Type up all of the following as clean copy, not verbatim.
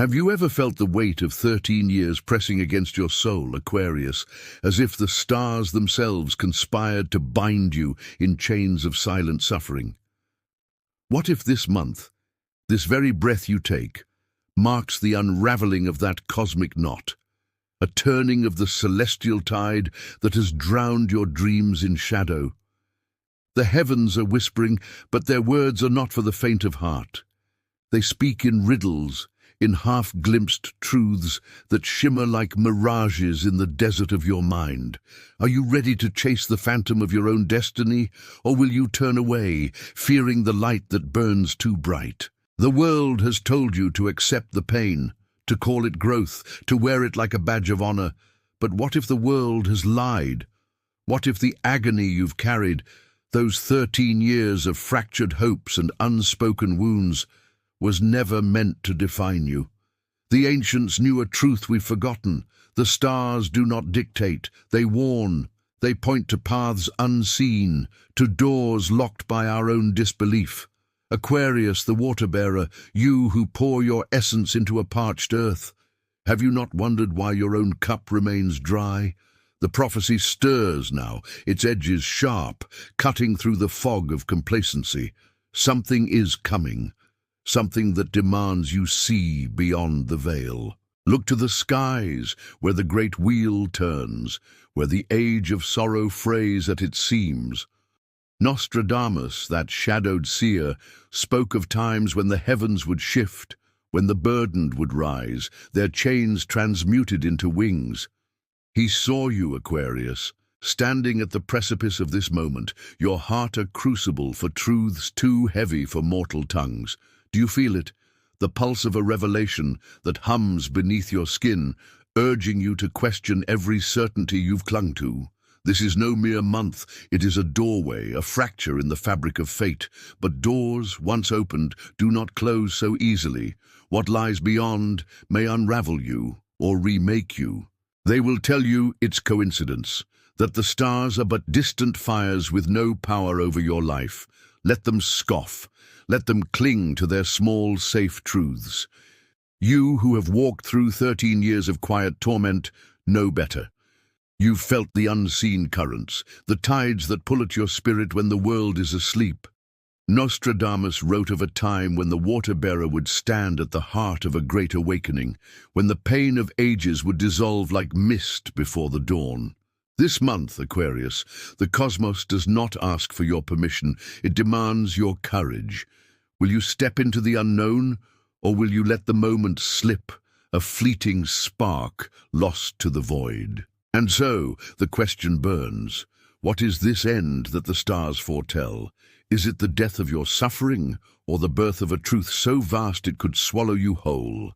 Have you ever felt the weight of 13 years pressing against your soul, Aquarius, as if the stars themselves conspired to bind you in chains of silent suffering? What if this month, this very breath you take, marks the unraveling of that cosmic knot, a turning of the celestial tide that has drowned your dreams in shadow? The heavens are whispering, but their words are not for the faint of heart. They speak in riddles, in half-glimpsed truths that shimmer like mirages in the desert of your mind. Are you ready to chase the phantom of your own destiny, or will you turn away, fearing the light that burns too bright? The world has told you to accept the pain, to call it growth, to wear it like a badge of honor. But what if the world has lied? What if the agony you've carried, those 13 years of fractured hopes and unspoken wounds, was never meant to define you? The ancients knew a truth we've forgotten. The stars do not dictate, they warn. They point to paths unseen, to doors locked by our own disbelief. Aquarius, the water-bearer, you who pour your essence into a parched earth, have you not wondered why your own cup remains dry? The prophecy stirs now, its edges sharp, cutting through the fog of complacency. Something is coming. Something that demands you see beyond the veil. Look to the skies, where the great wheel turns, where the age of sorrow frays at its seams. Nostradamus, that shadowed seer, spoke of times when the heavens would shift, when the burdened would rise, their chains transmuted into wings. He saw you, Aquarius, standing at the precipice of this moment, your heart a crucible for truths too heavy for mortal tongues. Do you feel it? The pulse of a revelation that hums beneath your skin, urging you to question every certainty you've clung to. This is no mere month, it is a doorway, a fracture in the fabric of fate. But doors, once opened, do not close so easily. What lies beyond may unravel you or remake you. They will tell you it's coincidence, that the stars are but distant fires with no power over your life. Let them scoff. Let them cling to their small, safe truths. You who have walked through 13 years of quiet torment know better. You've felt the unseen currents, the tides that pull at your spirit when the world is asleep. Nostradamus wrote of a time when the water-bearer would stand at the heart of a great awakening, when the pain of ages would dissolve like mist before the dawn. This month, Aquarius, the cosmos does not ask for your permission, it demands your courage. Will you step into the unknown, or will you let the moment slip, a fleeting spark lost to the void? And so, the question burns. What is this end that the stars foretell? Is it the death of your suffering, or the birth of a truth so vast it could swallow you whole?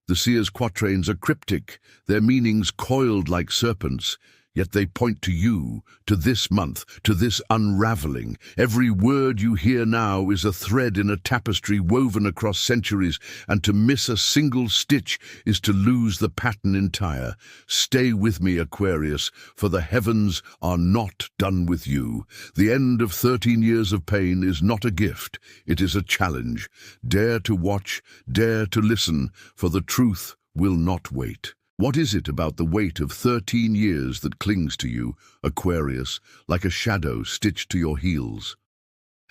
The seer's quatrains are cryptic, their meanings coiled like serpents, yet they point to you, to this month, to this unraveling. Every word you hear now is a thread in a tapestry woven across centuries, and to miss a single stitch is to lose the pattern entire. Stay with me, Aquarius, for the heavens are not done with you. The end of 13 years of pain is not a gift, it is a challenge. Dare to watch, dare to listen, for the truth will not wait. What is it about the weight of 13 years that clings to you, Aquarius, like a shadow stitched to your heels?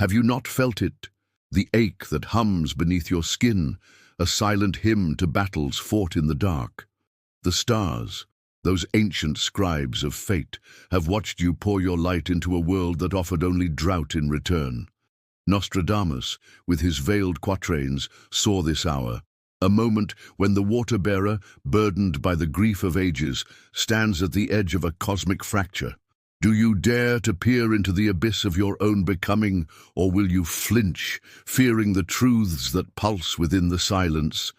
Have you not felt it? The ache that hums beneath your skin, a silent hymn to battles fought in the dark. The stars, those ancient scribes of fate, have watched you pour your light into a world that offered only drought in return. Nostradamus, with his veiled quatrains, saw this hour. A moment when the water-bearer, burdened by the grief of ages, stands at the edge of a cosmic fracture. Do you dare to peer into the abyss of your own becoming, or will you flinch, fearing the truths that pulse within the silence?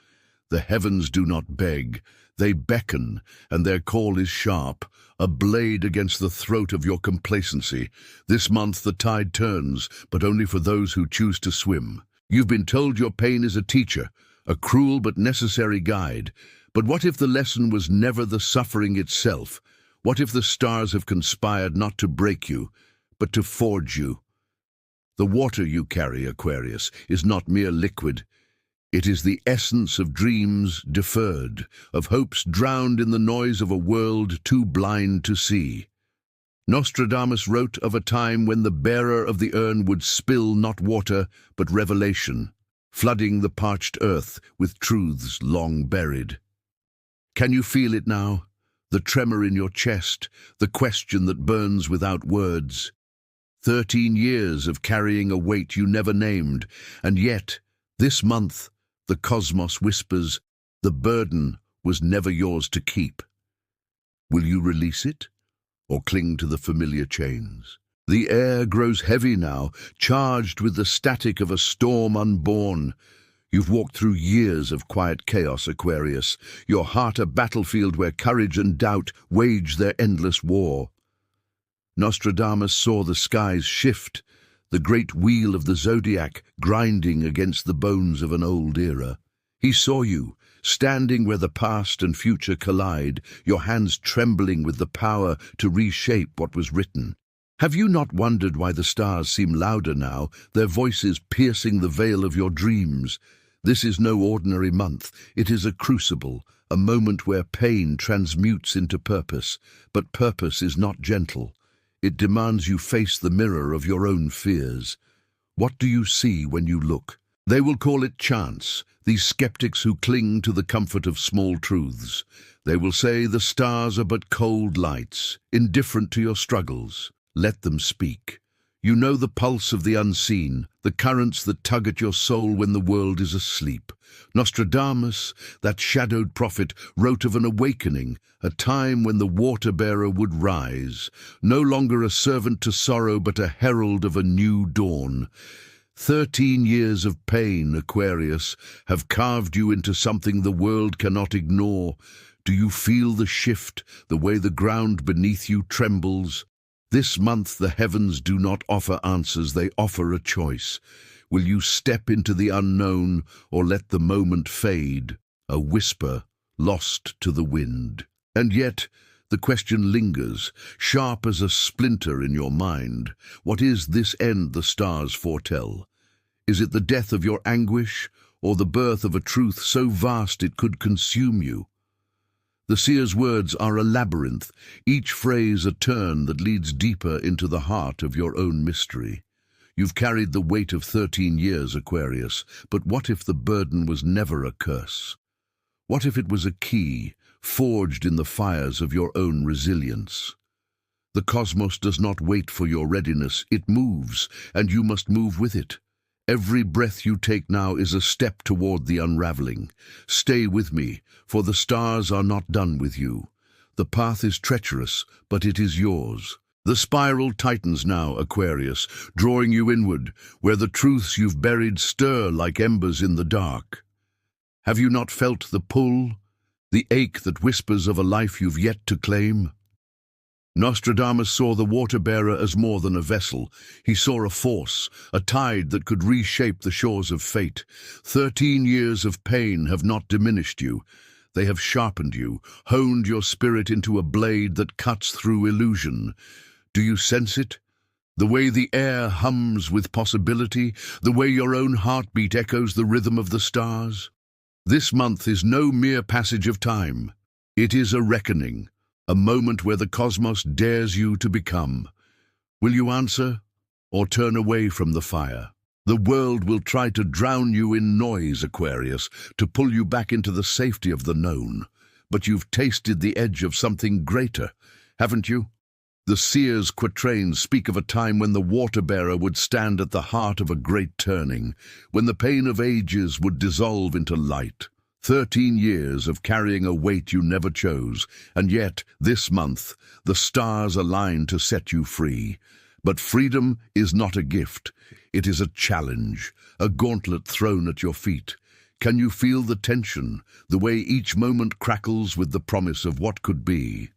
The heavens do not beg, they beckon, and their call is sharp, a blade against the throat of your complacency. This month the tide turns, but only for those who choose to swim. You've been told your pain is a teacher, a cruel but necessary guide. But what if the lesson was never the suffering itself? What if the stars have conspired not to break you, but to forge you? The water you carry, Aquarius, is not mere liquid. It is the essence of dreams deferred, of hopes drowned in the noise of a world too blind to see. Nostradamus wrote of a time when the bearer of the urn would spill not water, but revelation, flooding the parched earth with truths long buried. Can you feel it now? The tremor in your chest, the question that burns without words. 13 years of carrying a weight you never named, and yet, this month, the cosmos whispers, the burden was never yours to keep. Will you release it, or cling to the familiar chains? The air grows heavy now, charged with the static of a storm unborn. You've walked through years of quiet chaos, Aquarius, your heart a battlefield where courage and doubt wage their endless war. Nostradamus saw the skies shift, the great wheel of the zodiac grinding against the bones of an old era. He saw you, standing where the past and future collide, your hands trembling with the power to reshape what was written. Have you not wondered why the stars seem louder now, their voices piercing the veil of your dreams? This is no ordinary month. It is a crucible, a moment where pain transmutes into purpose. But purpose is not gentle. It demands you face the mirror of your own fears. What do you see when you look? They will call it chance, these skeptics who cling to the comfort of small truths. They will say the stars are but cold lights, indifferent to your struggles. Let them speak. You know the pulse of the unseen, the currents that tug at your soul when the world is asleep. Nostradamus, that shadowed prophet, wrote of an awakening, a time when the water-bearer would rise, no longer a servant to sorrow but a herald of a new dawn. 13 years of pain, Aquarius, have carved you into something the world cannot ignore. Do you feel the shift, the way the ground beneath you trembles? This month the heavens do not offer answers, they offer a choice. Will you step into the unknown or let the moment fade, a whisper lost to the wind? And yet, the question lingers, sharp as a splinter in your mind. What is this end the stars foretell? Is it the death of your anguish, or the birth of a truth so vast it could consume you? The seer's words are a labyrinth, each phrase a turn that leads deeper into the heart of your own mystery. You've carried the weight of 13 years, Aquarius, but what if the burden was never a curse? What if it was a key, forged in the fires of your own resilience? The cosmos does not wait for your readiness, it moves, and you must move with it. Every breath you take now is a step toward the unraveling. Stay with me, for the stars are not done with you. The path is treacherous, but it is yours. The spiral tightens now, Aquarius, drawing you inward, where the truths you've buried stir like embers in the dark. Have you not felt the pull, the ache that whispers of a life you've yet to claim? Nostradamus saw the water-bearer as more than a vessel. He saw a force, a tide that could reshape the shores of fate. 13 years of pain have not diminished you. They have sharpened you, honed your spirit into a blade that cuts through illusion. Do you sense it? The way the air hums with possibility, the way your own heartbeat echoes the rhythm of the stars? This month is no mere passage of time. It is a reckoning. A moment where the cosmos dares you to become. Will you answer, or turn away from the fire? The world will try to drown you in noise, Aquarius, to pull you back into the safety of the known. But you've tasted the edge of something greater, haven't you? The seer's quatrains speak of a time when the water-bearer would stand at the heart of a great turning, when the pain of ages would dissolve into light. 13 years of carrying a weight you never chose, and yet, this month, the stars align to set you free. But freedom is not a gift. It is a challenge, a gauntlet thrown at your feet. Can you feel the tension, the way each moment crackles with the promise of what could be?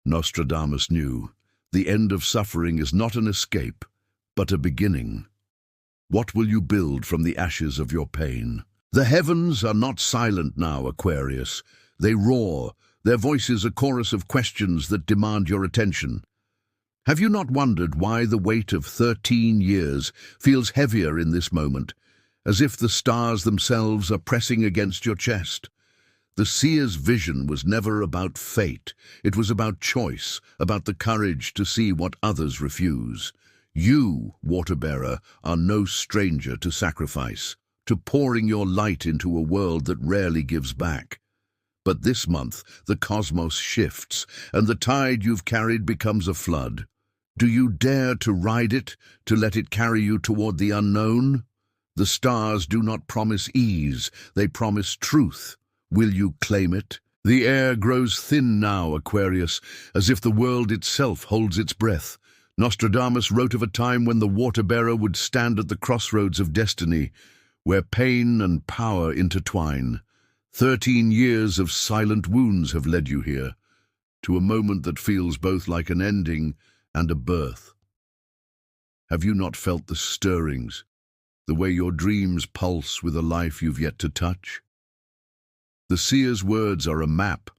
Nostradamus knew, the end of suffering is not an escape, but a beginning. What will you build from the ashes of your pain? The heavens are not silent now, Aquarius. They roar, their voices a chorus of questions that demand your attention. Have you not wondered why the weight of 13 years feels heavier in this moment? as if the stars themselves are pressing against your chest. The seer's vision was never about fate. It was about choice, about the courage to see what others refuse. You, water-bearer, are no stranger to sacrifice, to pouring your light into a world that rarely gives back. But this month, the cosmos shifts, and the tide you've carried becomes a flood. Do you dare to ride it, to let it carry you toward the unknown? The stars do not promise ease, they promise truth. Will you claim it? The air grows thin now, Aquarius, as if the world itself holds its breath. Nostradamus wrote of a time when the water-bearer would stand at the crossroads of destiny, where pain and power intertwine. 13 years of silent wounds have led you here, to a moment that feels both like an ending and a birth. Have you not felt the stirrings, the way your dreams pulse with a life you've yet to touch? The seer's words are a map,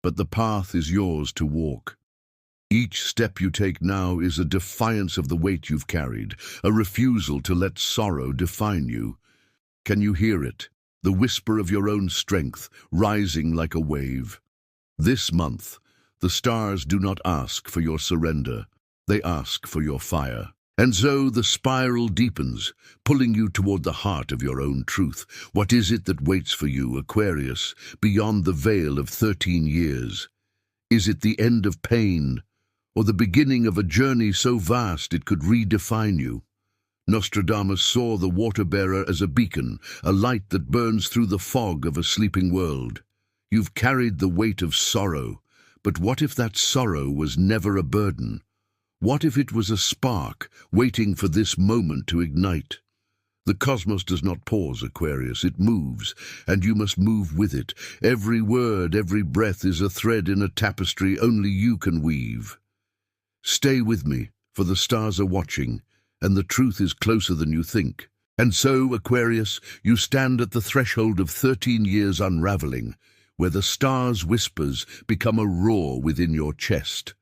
but the path is yours to walk. Each step you take now is a defiance of the weight you've carried, a refusal to let sorrow define you. Can you hear it? The whisper of your own strength, rising like a wave. This month, the stars do not ask for your surrender, they ask for your fire. And so the spiral deepens, pulling you toward the heart of your own truth. What is it that waits for you, Aquarius, beyond the veil of 13 years? Is it the end of pain, or the beginning of a journey so vast it could redefine you? Nostradamus saw the water-bearer as a beacon, a light that burns through the fog of a sleeping world. You've carried the weight of sorrow, but what if that sorrow was never a burden? What if it was a spark, waiting for this moment to ignite? The cosmos does not pause, Aquarius, it moves, and you must move with it. Every word, every breath is a thread in a tapestry only you can weave. Stay with me, for the stars are watching, and the truth is closer than you think. And so, Aquarius, you stand at the threshold of 13 years unraveling, where the stars' whispers become a roar within your chest.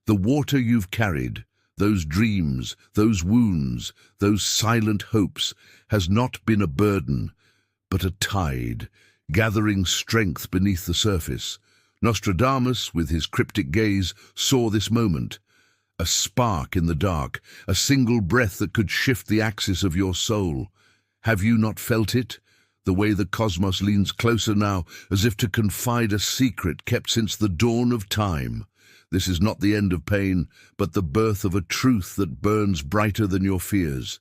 The water you've carried, those dreams, those wounds, those silent hopes, has not been a burden, but a tide, gathering strength beneath the surface. Nostradamus, with his cryptic gaze, saw this moment. A spark in the dark, a single breath that could shift the axis of your soul. Have you not felt it? The way the cosmos leans closer now, as if to confide a secret kept since the dawn of time. This is not the end of pain, but the birth of a truth that burns brighter than your fears.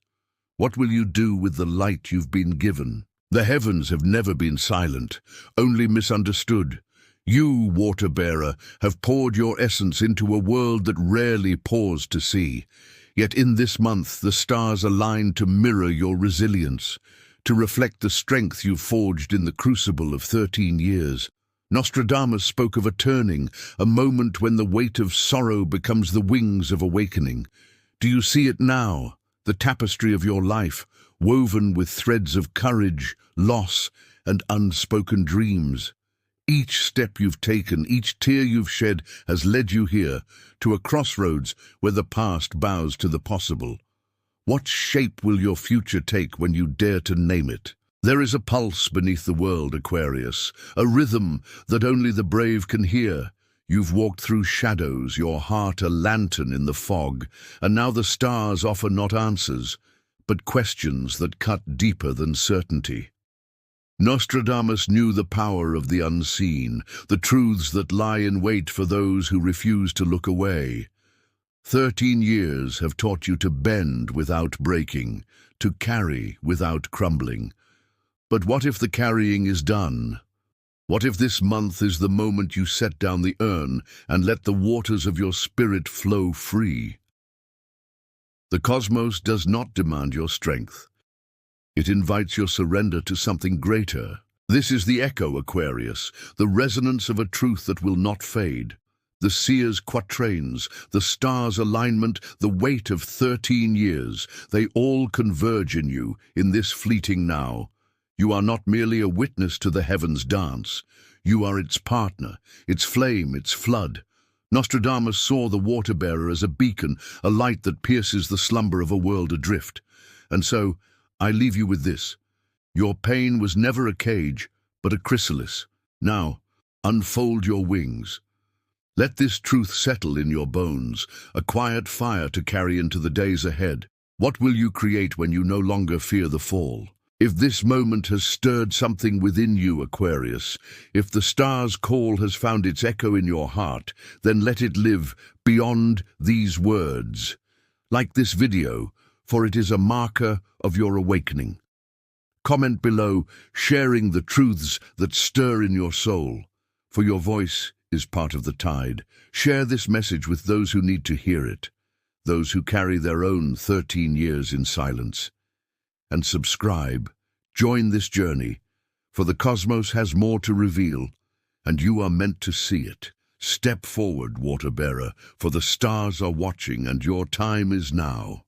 What will you do with the light you've been given? The heavens have never been silent, only misunderstood. You, water-bearer, have poured your essence into a world that rarely paused to see. Yet in this month the stars align to mirror your resilience, to reflect the strength you've forged in the crucible of 13 years. Nostradamus spoke of a turning, a moment when the weight of sorrow becomes the wings of awakening. Do you see it now, the tapestry of your life, woven with threads of courage, loss, and unspoken dreams? Each step you've taken, each tear you've shed has led you here, to a crossroads where the past bows to the possible. What shape will your future take when you dare to name it? There is a pulse beneath the world, Aquarius, a rhythm that only the brave can hear. You've walked through shadows, your heart a lantern in the fog, and now the stars offer not answers, but questions that cut deeper than certainty. Nostradamus knew the power of the unseen, the truths that lie in wait for those who refuse to look away. 13 years have taught you to bend without breaking, to carry without crumbling. But what if the carrying is done? What if this month is the moment you set down the urn and let the waters of your spirit flow free? The cosmos does not demand your strength. It invites your surrender to something greater. This is the echo, Aquarius, the resonance of a truth that will not fade. The seer's quatrains, the stars' alignment, the weight of 13 years, they all converge in you, in this fleeting now. You are not merely a witness to the heavens' dance. You are its partner, its flame, its flood. Nostradamus saw the water-bearer as a beacon, a light that pierces the slumber of a world adrift. And so, I leave you with this. Your pain was never a cage, but a chrysalis. Now, unfold your wings. Let this truth settle in your bones, a quiet fire to carry into the days ahead. What will you create when you no longer fear the fall? If this moment has stirred something within you, Aquarius, if the star's call has found its echo in your heart, then let it live beyond these words. Like this video, for it is a marker of your awakening. Comment below, sharing the truths that stir in your soul, for your voice is part of the tide. Share this message with those who need to hear it, those who carry their own 13 years in silence. And subscribe, join this journey, for the cosmos has more to reveal, and you are meant to see it. Step forward, water bearer, for the stars are watching and your time is now.